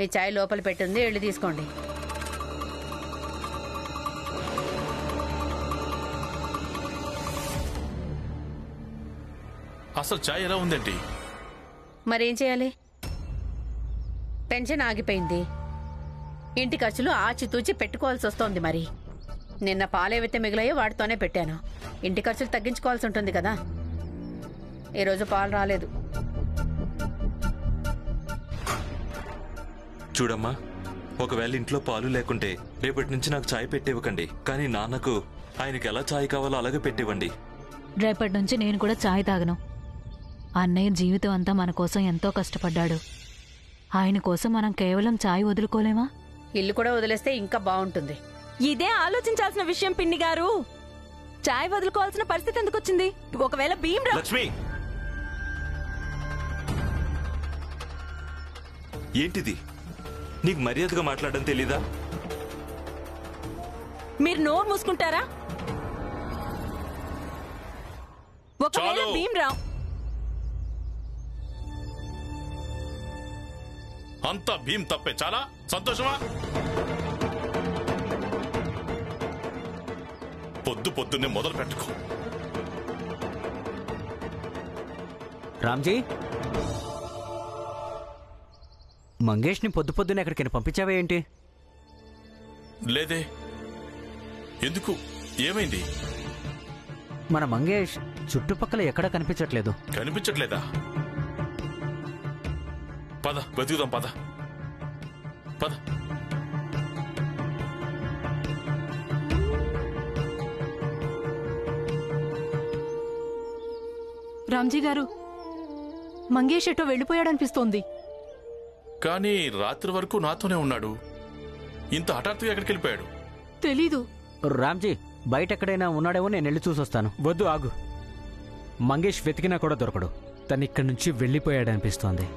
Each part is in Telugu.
మీ చాయ్ లోపల పెట్టింది, వెళ్ళి తీసుకోండి. అసలు చాయ్ ఎలా ఉందేంటి? మరేం చేయాలి? పెన్షన్ ఆగిపోయింది, ఇంటి ఖర్చులు ఆచితూచి పెట్టుకోవాల్సి వస్తోంది. మరి నిన్న పాలేవైతే మిగిలాయో వాటితోనే పెట్టాను. ఇంటి ఖర్చులు తగ్గించుకోవాల్సి ఉంటుంది కదా. ఈరోజు పాలు రాలేదు. చూడమ్మా, ఒకవేళ ఇంట్లో పాలు లేకుంటే రేపటి నుంచి నాకు చాయ్ పెట్టివ్వకండి. కానీ నాన్నకు ఆయనకి ఎలా చాయ్ కావాలో అలాగే పెట్టివ్వండి. రేపటి నుంచి నేను కూడా చాయ్ తాగను. అన్నయ్య జీవితం అంతా మన కోసం ఎంతో కష్టపడ్డాడు. ఆయన కోసం మనం కేవలం చాయ్ వదులుకోలేమా? ఇల్లు కూడా వదిలేస్తే ఇంకా బాగుంటుంది. ఇదే ఆలోచించాల్సిన విషయం పిన్ని గారు. చాయ్ వదులుకోవాల్సిన పరిస్థితి ఎందుకు వచ్చింది? ఒకవేళ భీమ్రావ్... లక్ష్మి, ఏంటిది? నీకు మర్యాదగా మాట్లాడడం తెలీదా? మీరు నోరు మూసుకుంటారా? ఒకవేళ భీమ్రావ్... అంతా భీమ్ తప్పే. చాలా సంతోషమా? పొద్దున్నే మొదలు పెట్టుకో. రామ్జీ, మంగేష్ని పొద్దున్నే ఎక్కడికైనా పంపించావా ఏంటి? లేదే. ఎందుకు? ఏమైంది? మన మంగేష్ చుట్టుపక్కల ఎక్కడా కనిపించట్లేదు. కనిపించట్లేదా? పద వెతుకుదాం. పద పద. రామ్జీ గారు, మంగేష్ ఎటో వెళ్ళిపోయాడనిపిస్తోంది. కానీ రాత్రి వరకు నాతోనే ఉన్నాడు. ఇంత హఠాత్తుగా ఎక్కడికి వెళ్ళిపోయాడు? తెలీదు. రామ్జీ, బయట ఎక్కడైనా ఉన్నాడేమో, నేను వెళ్ళి చూసొస్తాను. వద్దు, ఆగు. మంగేష్ వెతికినా కూడా దొరకడు. తను ఇక్కడి నుంచి వెళ్ళిపోయాడనిపిస్తోంది.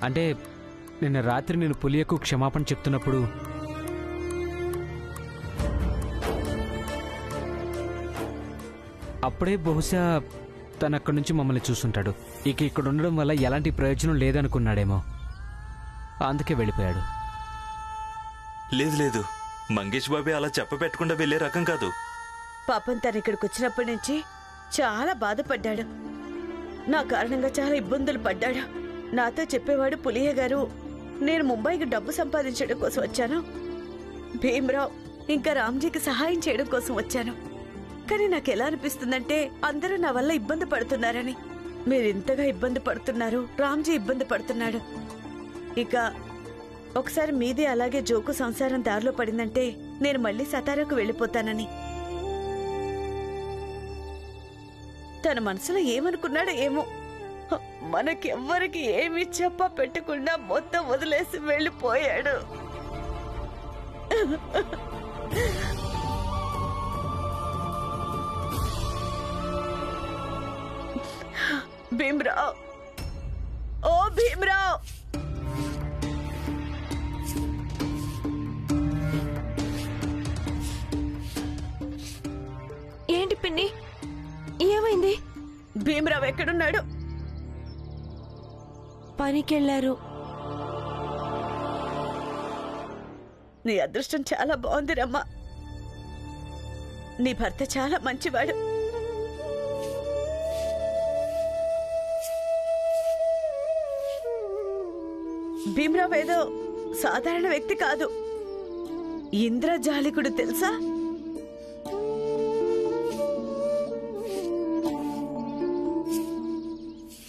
అంటే నిన్న రాత్రి నేను పులియకు క్షమాపణ చెప్తున్నప్పుడు అప్పుడే బహుశా తను అక్కడి నుంచి మమ్మల్ని చూస్తుంటాడు. ఇక ఇక్కడ ఉండడం వల్ల ఎలాంటి ప్రయోజనం లేదనుకున్నాడేమో, అందుకే వెళ్ళిపోయాడు. లేదు లేదు, మంగేష్ బాబే అలా చెప్పబెట్టకుండా వెళ్లే రకం కాదు. పాపం తను ఇక్కడికి వచ్చినప్పటి నుంచి చాలా బాధపడ్డాడు. నా కారణంగా చాలా ఇబ్బందులు పడ్డాడు. నాతో చెప్పేవాడు, పులియ గారు, నేను ముంబైకి డబ్బు సంపాదించడం కోసం వచ్చాను, భీమ్రావ్ ఇంకా రామ్జీకి సహాయం చేయడం కోసం వచ్చాను. కానీ నాకు ఎలా అనిపిస్తుందంటే అందరూ నా వల్ల ఇబ్బంది పడుతున్నారని. మీరింతగా ఇబ్బంది పడుతున్నారు, రామ్జీ ఇబ్బంది పడుతున్నాడు. ఇక ఒకసారి మీదే అలాగే జోకు సంసారం దారిలో పడిందంటే నేను మళ్ళీ సతారాకు వెళ్ళిపోతానని. తన మనసులో ఏమనుకున్నాడో ఏమో, మనకెవ్వరికి ఏమి చెప్ప పెట్టకుండా మొత్తం వదిలేసి వెళ్ళిపోయాడు. భీమ్రావ్, ఓ భీమ్రావ్, ఏంటి పిన్ని, ఏమైంది? భీమ్రావ్ ఎక్కడున్నాడు? పనికెళ్లారు. నీ అదృష్టం చాలా బాగుంది రమ్మా. నీ భర్త చాలా మంచివాడు. భీమ్రావ్ ఏదో సాధారణ వ్యక్తి కాదు, ఇంద్రజాలికుడు తెలుసా?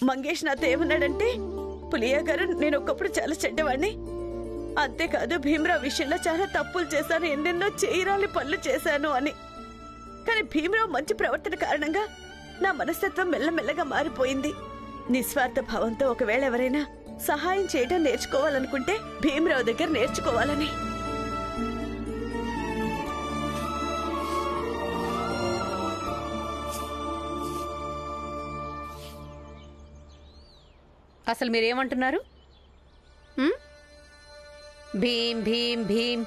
మంగేష్ నాతో ఏమన్నాడంటే, పులియా గారు, నేను ఒకప్పుడు చాలా చెడ్డవాణ్ణి, అంతేకాదు భీమ్రావ్ విషయంలో చాలా తప్పులు చేశాను, ఎన్నెన్నో చేయరాలి పనులు చేశాను అని. కానీ భీమ్రావ్ మంచి ప్రవర్తన కారణంగా నా మనస్తత్వం మెల్లమెల్లగా మారిపోయింది. నిస్వార్థ భావంతో ఒకవేళ ఎవరైనా సహాయం చేయడం నేర్చుకోవాలనుకుంటే భీమ్రావ్ దగ్గర నేర్చుకోవాలని. అసలు మీరేమంటున్నారు? భీమ్ భీమ్ భీమ్.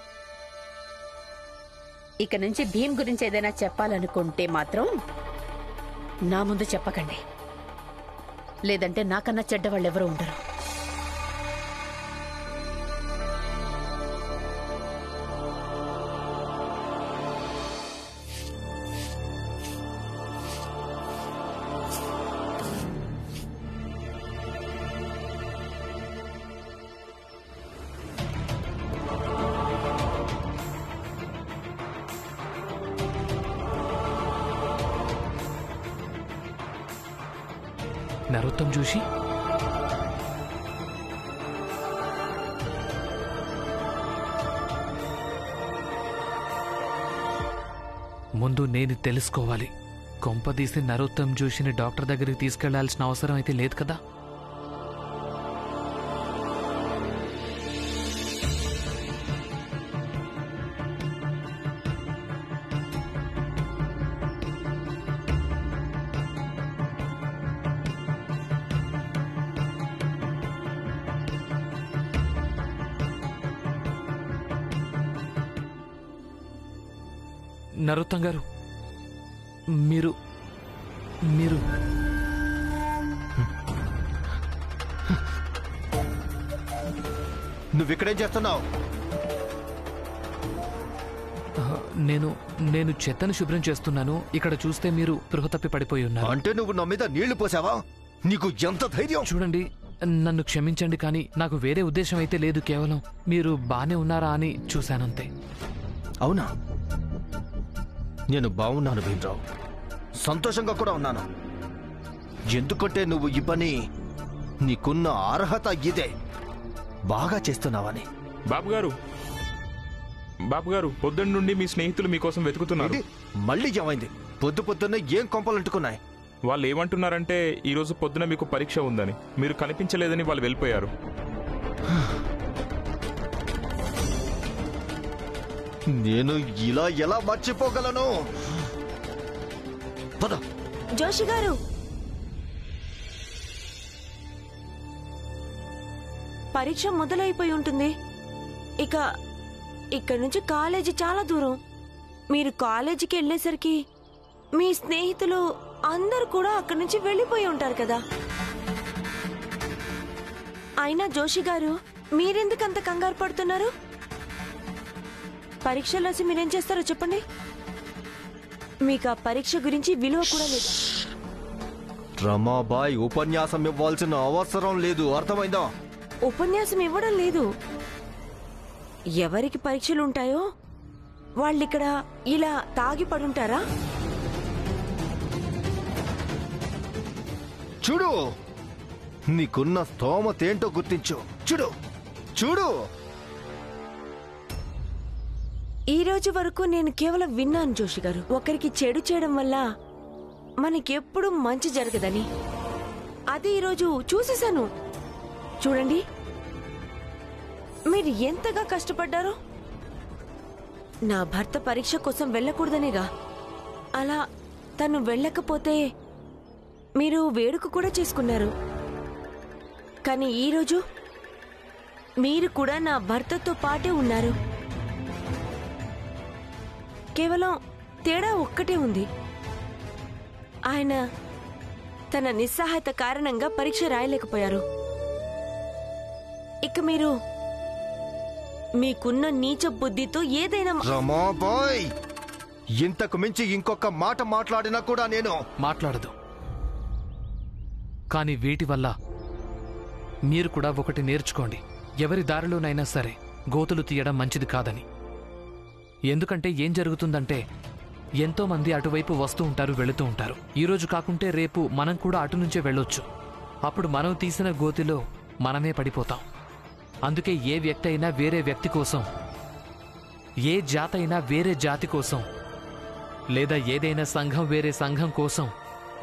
ఇక నుంచి భీమ్ గురించి ఏదైనా చెప్పాలనుకుంటే మాత్రం నా ముందు చెప్పకండి. లేదంటే నాకన్నా చెడ్డవాళ్ళెవరూ ఉండరు. నరోత్తం జోషి, ముందు నేను తెలుసుకోవాలి. కొంపదీసి నరోత్తం జోషిని డాక్టర్ దగ్గరికి తీసుకెళ్లాల్సిన అవసరం అయితే లేదు కదా? నరోత్తం గారు, మీరు మీరు నువ్విక్కడేం చేస్తున్నావు? నేను చెత్తను శుభ్రం చేస్తున్నాను. ఇక్కడ చూస్తే మీరు స్పృహ తప్పి పడిపోయి ఉన్నారు. అంటే నువ్వు నా మీద నీళ్లు పోసావా? నీకు ఎంత ధైర్యం? చూడండి, నన్ను క్షమించండి, కానీ నాకు వేరే ఉద్దేశం అయితే లేదు. కేవలం మీరు బానే ఉన్నారా అని చూశానంతే. అవునా? నేను బాగున్నాను భీమరావు, సంతోషంగా కూడా ఉన్నాను. ఎందుకంటే నువ్వు ఈ పని నీకున్న అర్హత ఇదే, బాగా చేస్తున్నావని. బాబుగారు, పొద్దున్న నుండి మీ స్నేహితులు మీకోసం వెతుకుతున్నారు. మళ్ళీ ఏమైంది? పొద్దున్నే ఏం కొంపలు అంటుకున్నాయి? వాళ్ళు ఏమంటున్నారంటే ఈరోజు పొద్దున మీకు పరీక్ష ఉందని, మీరు కనిపించలేదని వాళ్ళు వెళ్ళిపోయారు. నేను ఇలా ఎలా మర్చిపోగలను? పద. జోషి గారు, పరీక్ష మొదలైపోయి ఉంటుంది. ఇక్కడ నుంచి కాలేజీ చాలా దూరం. మీరు కాలేజీకి వెళ్ళేసరికి మీ స్నేహితులు అందరూ కూడా అక్కడి నుంచి వెళ్ళిపోయి ఉంటారు కదా. అయినా జోషి గారు, మీరెందుకు అంత కంగారు పడుతున్నారు? పరీక్షలు రాసి మీరేం చేస్తారో చెప్పండి. మీకు ఆ పరీక్ష గురించి విలువ కూడా లేదు. రమాబాయ్, ఉపన్యాసం ఇవ్వాల్సిన అవసరం లేదు, అర్థమైందా? ఉపన్యాసం ఇవ్వడం లేదు. ఎవరికి పరీక్షలు ఉంటాయో వాళ్ళిక్కడ ఇలా తాగి పడుంటారా? చూడు, నీకున్న స్తోమతేంటో గుర్తించు. చూడు చూడు, ఈ రోజు వరకు నేను కేవలం విన్నాను జోషి గారు, ఒకరికి చెడు చేయడం వల్ల మనకెప్పుడు మంచి జరగదని. అది ఈరోజు చూసేశాను. చూడండి, మీరు ఎంతగా కష్టపడ్డారో. నా భర్త పరీక్ష కోసం వెళ్ళకూడదనేగా. అలా తను వెళ్ళకపోతే మీరు వేడుక కూడా చేసుకున్నారు. కానీ ఈరోజు మీరు కూడా నా భర్తతో పాటే ఉన్నారు. కేవలం తేడా ఒక్కటే ఉంది. ఆయన తన నిస్సహాయత కారణంగా పరీక్ష రాయలేకపోయారు. ఇక మీరు మీకున్న నీచ బుద్ధితో ఏదైనా రమాబాయ్, ఇంతకు మించి ఇంకొక మాట మాట్లాడినా కూడా నేను మాట్లాడదు. కానీ వీటి వల్ల మీరు కూడా ఒకటి నేర్చుకోండి. ఎవరి దారిలోనైనా సరే గోతులు తీయడం మంచిది కాదని. ఎందుకంటే ఏం జరుగుతుందంటే, ఎంతో మంది అటువైపు వస్తూ ఉంటారు, వెళుతూ ఉంటారు. ఈరోజు కాకుంటే రేపు మనం కూడా అటు నుంచే వెళ్ళొచ్చు. అప్పుడు మనం తీసిన గోతిలో మనమే పడిపోతాం. అందుకే ఏ వ్యక్తి అయినా వేరే వ్యక్తి కోసం, ఏ జాతి అయినా వేరే జాతి కోసం, లేదా ఏదైనా సంఘం వేరే సంఘం కోసం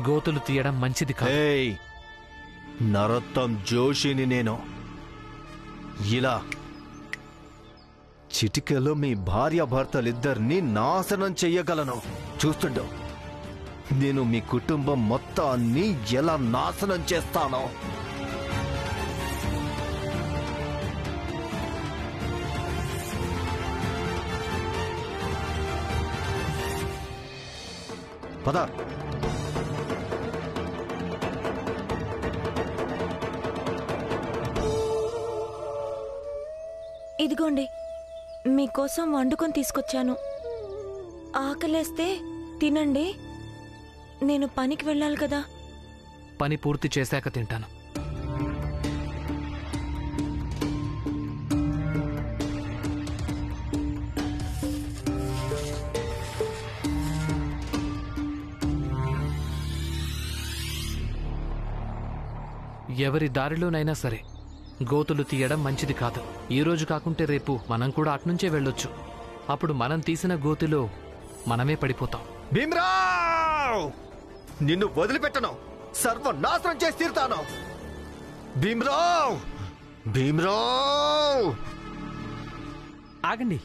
గోతులు తీయడం మంచిది కాదు. నరోత్తం జోషిని నేను ఇలా చిటికెలో మీ భార్యాభర్తలిద్దరినీ నాశనం చెయ్యగలను. చూస్తుండో, నేను మీ కుటుంబం మొత్తాన్ని ఎలా నాశనం చేస్తానో. పద. ఇదిగోండి మీకోసం వండుకొని తీసుకొచ్చాను. ఆకలేస్తే తినండి. నేను పనికి వెళ్ళాలి కదా. పని పూర్తి చేశాక తింటాను. ఎవరి దారిలోనైనా సరే గోతులు తీయడం మంచిది కాదు. ఈ రోజు కాకుంటే రేపు మనం కూడా అట్నుంచే వెళ్ళొచ్చు. అప్పుడు మనం తీసిన గోతిలో మనమే పడిపోతాం. భీమ్రావ్, నిన్ను వదిలిపెట్టను, సర్వనాశనం చేసి తీరుతాను. భీమ్రావ్, భీమ్రావ్, ఆగండి.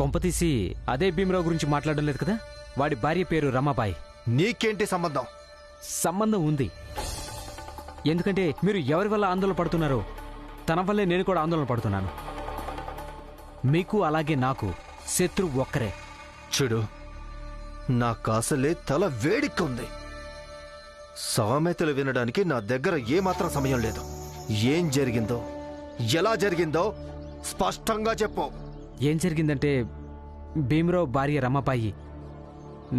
కొంపతీసి అదే భీమరావు గురించి మాట్లాడడం లేదు కదా? వాడి భార్య పేరు రమాబాయి. నీకేంటి సంబంధం? సంబంధం ఉంది. ఎందుకంటే మీరు ఎవరి వల్ల ఆందోళన పడుతున్నారో తన వల్లే నేను కూడా ఆందోళన పడుతున్నాను. మీకు అలాగే నాకు శత్రువు ఒక్కరే. చూడు, నా కాసలే తల వేడిక్కుంది. సామెతలు వినడానికి నా దగ్గర ఏమాత్రం సమయం లేదు. ఏం జరిగిందో, ఎలా జరిగిందో స్పష్టంగా చెప్పు. ఏం జరిగిందంటే భీమరావు భార్య రమాబాయి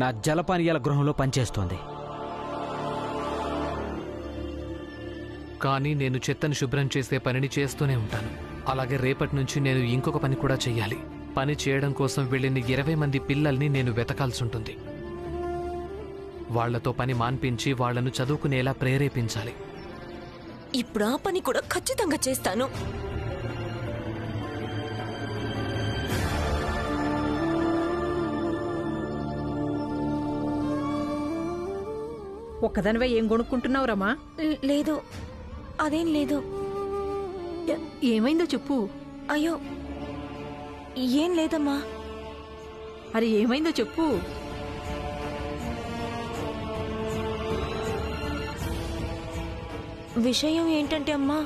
నా జలపానీయాల గృహంలో పనిచేస్తోంది. కానీ నేను చెత్తను శుభ్రం చేసే పనిని చేస్తూనే ఉంటాను. అలాగే రేపటి నుంచి నేను ఇంకొక పని కూడా చెయ్యాలి. పని చేయడం కోసం వెళ్ళిన 20 మంది పిల్లల్ని నేను వెతకాల్సి ఉంటుంది. వాళ్లతో పని మాన్పించి వాళ్లను చదువుకునేలా ప్రేరేపించాలి. ఇప్పుడు ఆ పని కూడా ఖచ్చితంగా చేస్తాను. ఒక్కదానివే ఏం కొనుక్కుంటున్నావు రమా? లేదు, అదేం లేదు. ఏమైందో చెప్పు. అయ్యో, ఏం లేదమ్మా. అరే ఏమైందో చెప్పు. విషయం ఏంటంటే అమ్మా,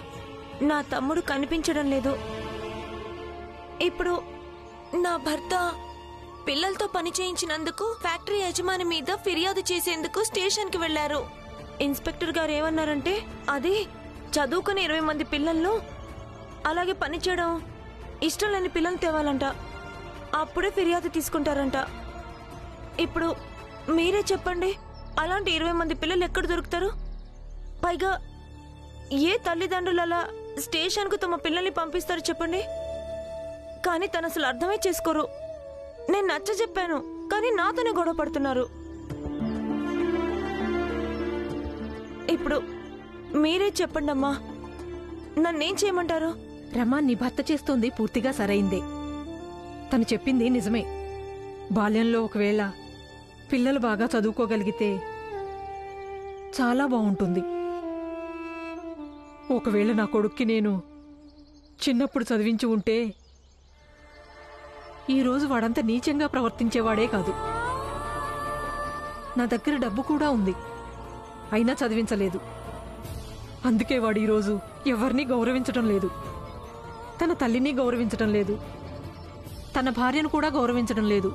నా తమ్ముడు కనిపించడం లేదు. ఇప్పుడు నా భర్త పిల్లలతో పని చేయించినందుకు ఫ్యాక్టరీ యజమాని మీద ఫిర్యాదు చేసేందుకు స్టేషన్కి వెళ్లారు. ఇన్స్పెక్టర్ గారు ఏమన్నారంటే అది చదువుకుని 20 మంది పిల్లలను, అలాగే పని చేయడం ఇష్టం లేని పిల్లల్ని తేవాలంట. అప్పుడే ఫిర్యాదు తీసుకుంటారంట. ఇప్పుడు మీరే చెప్పండి, అలాంటి 20 మంది పిల్లలు ఎక్కడ దొరుకుతారు? పైగా ఏ తల్లిదండ్రులు అలా స్టేషన్కు తమ పిల్లల్ని పంపిస్తారు చెప్పండి? కానీ తను అసలు అర్థమే చేసుకోరు. నేను నచ్చ చెప్పాను, కానీ నాతోనే గొడవ పడుతున్నారు. ఇప్పుడు మీరే చెప్పండి అమ్మా, నన్నేం చేయమంటారు? రమా, నీ భర్త చేస్తోంది పూర్తిగా సరైందే. తను చెప్పింది నిజమే. బాల్యంలో ఒకవేళ పిల్లలు బాగా చదువుకోగలిగితే చాలా బాగుంటుంది. ఒకవేళ నా కొడుక్కి నేను చిన్నప్పుడు చదివించి ఉంటే ఈరోజు వాడంత నీచంగా ప్రవర్తించేవాడే కాదు. నా దగ్గర డబ్బు కూడా ఉంది, అయినా చదివించలేదు. అందుకే వాడు ఈరోజు ఎవరినీ గౌరవించటం లేదు. తన తల్లిని గౌరవించటం లేదు, తన భార్యను కూడా గౌరవించడం లేదు.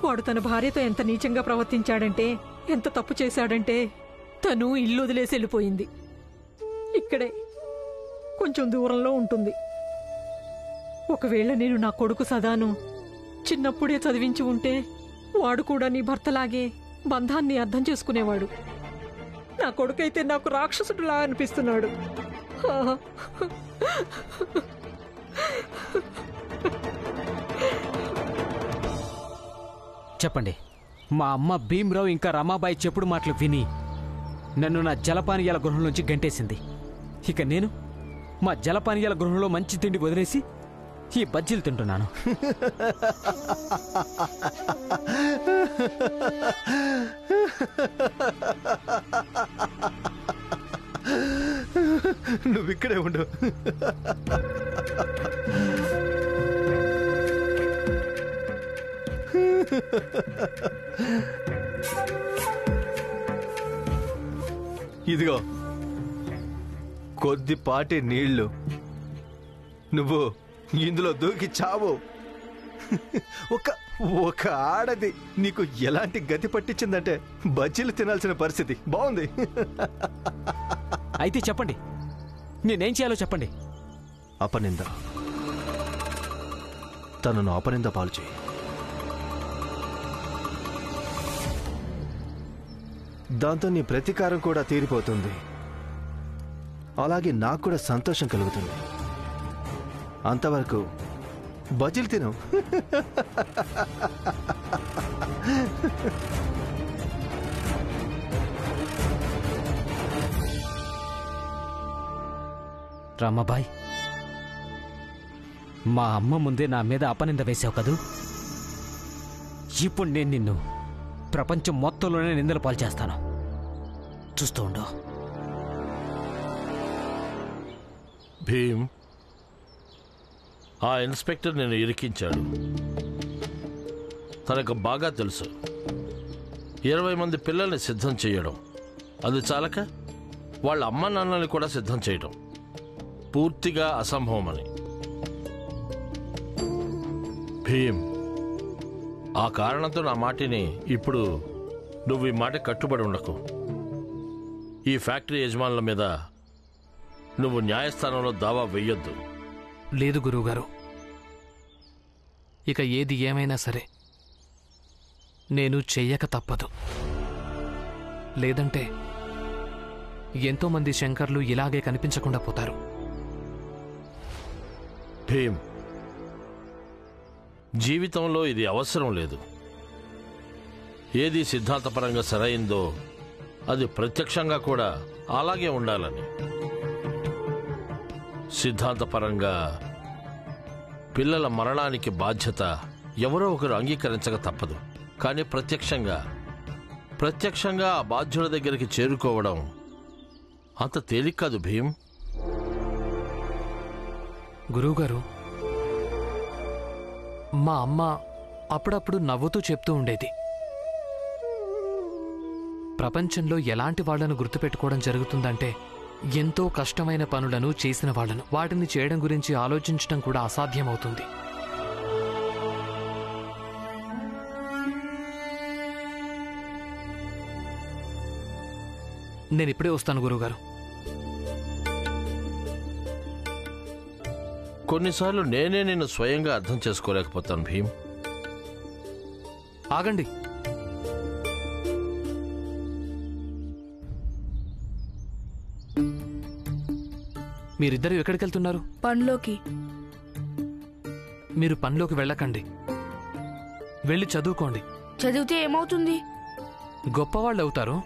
వాడు తన భార్యతో ఎంత నీచంగా ప్రవర్తించాడంటే, ఎంత తప్పు చేశాడంటే, తను ఇల్లు వదిలేసి వెళ్ళిపోయింది. ఇక్కడే కొంచెం దూరంలో ఉంటుంది. ఒకవేళ నేను నా కొడుకు సదాను చిన్నప్పుడే చదివించి ఉంటే వాడు కూడా నీ భర్తలాగే బంధాన్ని అర్థం చేసుకునేవాడు. నా కొడుకైతే నాకు రాక్షసుడులా అనిపిస్తున్నాడు. చెప్పండి, మా అమ్మ భీమరావు ఇంకా రమాబాయి చెప్పుడు మాటలు విని నన్ను నా జలపానీయాల గృహంలోంచి గంటేసింది. ఇక నేను మా జలపానీయాల గృహంలో మంచి తిండి వదిలేసి ఈ బజ్జీలు తింటున్నాను. నువ్విక్కడే ఉండు. ఇదిగో కొద్దిపాటి నీళ్లు, నువ్వు ఇందులో దూకి చావు. ఒక ఆడది నీకు ఎలాంటి గతి పట్టించిందంటే బజ్జీలు తినాల్సిన పరిస్థితి. బాగుంది. అయితే చెప్పండి, నేనేం చేయాలో చెప్పండి. అపనింద. తనను అపనింద పాలు చేయి. దాంతో నీ ప్రతీకారం కూడా తీరిపోతుంది. అలాగే నాకు కూడా సంతోషం కలుగుతుంది. అంతవరకు బజ్జీలు తిను. రామాబాయ్, మా అమ్మ ముందే నా మీద అపనింద వేశావు కదూ. ఇప్పుడు నేను నిన్ను ప్రపంచం మొత్తంలోనే నిందలు పాలు చేస్తాను. చూస్తూ ఉండు. భీమ్, ఆ ఇన్స్పెక్టర్ నేను ఇరికించాడు. తనకు బాగా తెలుసు 20 మంది పిల్లల్ని సిద్ధం చేయడం, అది చాలక వాళ్ళ అమ్మ నాన్నల్ని కూడా సిద్ధం చేయడం పూర్తిగా అసంభవమని. భీమ్, ఆ కారణంతో నా మాటిని ఇప్పుడు నువ్వు ఈ మాట కట్టుబడి ఉండకు. ఈ ఫ్యాక్టరీ యజమానుల మీద నువ్వు న్యాయస్థానంలో దావా వెయ్యొద్దు. లేదు గురువుగారు, ఇక ఏది ఏమైనా సరే నేను చెయ్యక తప్పదు. లేదంటే ఎంతోమంది శంకర్లు ఇలాగే కనిపించకుండా పోతారు. భీమ్, జీవితంలో ఇది అవసరం లేదు. ఏది సిద్ధాంతపరంగా సరైందో అది ప్రత్యక్షంగా కూడా అలాగే ఉండాలని. సిద్ధాంతపరంగా పిల్లల మరణానికి బాధ్యత ఎవరో ఒకరు అంగీకరించక తప్పదు. కానీ ప్రత్యక్షంగా ఆ బాధ్యుల దగ్గరికి చేరుకోవడం అంత తేలిక కాదు భీమ్. గురువుగారు, మా అమ్మ అప్పుడప్పుడు నవ్వుతూ చెప్తూ ఉండేది, ప్రపంచంలో ఎలాంటి వాళ్లను గుర్తుపెట్టుకోవడం జరుగుతుందంటే ఎంతో కష్టమైన పనులను చేసిన వాళ్లను. వాటిని చేయడం గురించి ఆలోచించడం కూడా అసాధ్యమవుతుంది. నేనిప్పుడే వస్తాను గురువుగారు. కొన్నిసార్లు నేనే నిన్ను స్వయంగా అర్థం చేసుకోలేకపోతాను భీమ్. ఆగండి. మీరిద్దరూ ఎక్కడికి వెళ్తున్నారు? పనిలోకి. మీరు పనిలోకి వెళ్ళకండి, వెళ్ళి చదువుకోండి. చదివితే ఏమవుతుంది? గొప్పవాళ్ళు అవుతారు.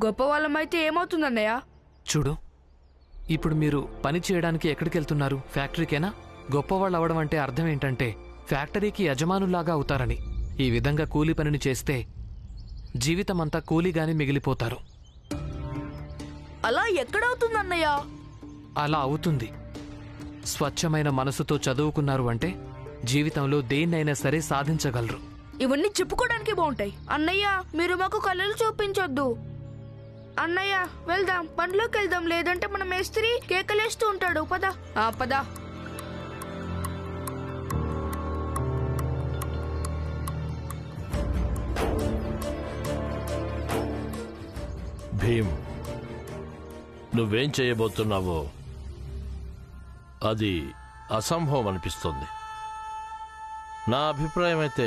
గొప్పవాళ్ళమైతే ఏమవుతుందన్నయ్య? చూడు, ఇప్పుడు మీరు పని చేయడానికి ఎక్కడికి వెళ్తున్నారు? ఫ్యాక్టరీకేనా? గొప్పవాళ్ళు అవడం అంటే అర్థం ఏంటంటే ఫ్యాక్టరీకి యజమానులాగా అవుతారని. ఈ విధంగా కూలి పనిని చేస్తే జీవితమంతా కూలీగానే మిగిలిపోతారు. అలా ఎక్కడవుతుందన్నయ్య? అలా అవుతుంది. స్వచ్ఛమైన మనసుతో చదువుకున్నారు అంటే జీవితంలో దేన్నైనా సరే సాధించగలరు. ఇవన్నీ చెప్పుకోవడానికి బాగుంటాయి. అన్నయ్య, మీరు మాకు కళలు చూపించొద్దు. అన్నయ్య, వెళ్దాం, పనిలోకి వెళ్దాం. లేదంటే మన మేస్త్రి కేకలేస్తూ ఉంటాడు. పద. పద. భీమ్, నువ్వేం చేయబోతున్నావో అది అసంభవం అనిపిస్తుంది. నా అభిప్రాయం అయితే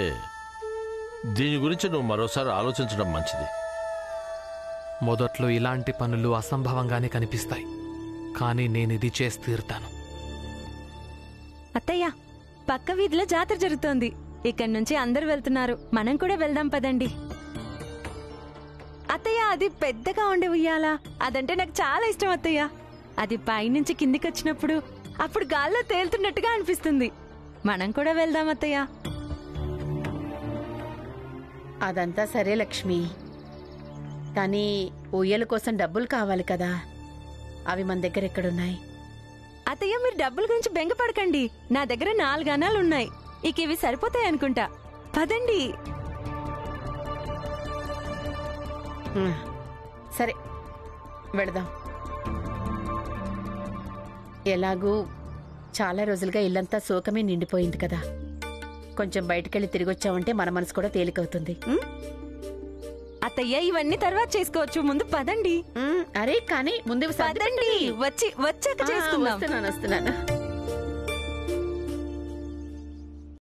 దీని గురించి నువ్వు మరోసారి ఆలోచించడం మంచిది. మొదట్లో ఇలాంటి పనులు అసంభవంగానే కనిపిస్తాయి, కానీ నేనిది చేసి తీరుతాను. అత్తయ్య, పక్క వీధిలో జాతర జరుగుతోంది. ఇక్కడి నుంచి అందరూ వెళ్తున్నారు. మనం కూడా వెళ్దాం పదండి. అత్తయ్య, అది పెద్దగా ఉండే ఉయ్యాల. అదంటే నాకు చాలా ఇష్టం అత్తయ్య. అది పైనుంచి కిందికి వచ్చినప్పుడు అప్పుడు గాల్లో తేలుతున్నట్టుగా అనిపిస్తుంది. మనం కూడా వెళ్దాం అత్తయ్య. అదంతా సరే లక్ష్మి, కానీ ఉయ్యల కోసం డబ్బులు కావాలి కదా. అవి మన దగ్గర ఎక్కడున్నాయి? అత్తయ్య, మీరు డబ్బుల గురించి బెంగపడకండి. నా దగ్గర 4 అనాలు ఉన్నాయి. ఇక ఇవి సరిపోతాయి అనుకుంటా. పదండి. సరే, వెళదాం. ఎలాగూ చాలా రోజులుగా ఇల్లంతా శోకమే నిండిపోయింది కదా. కొంచెం బయటకెళ్ళి తిరిగొచ్చామంటే మన మనసు కూడా తేలికవుతుంది. అత్తయ్య ఇవన్నీ తర్వాత చేసుకోవచ్చు, ముందు పదండి. అరే కానీ ముందు పదండి, వచ్చాక చేసుకుందాం. వస్తున్నాను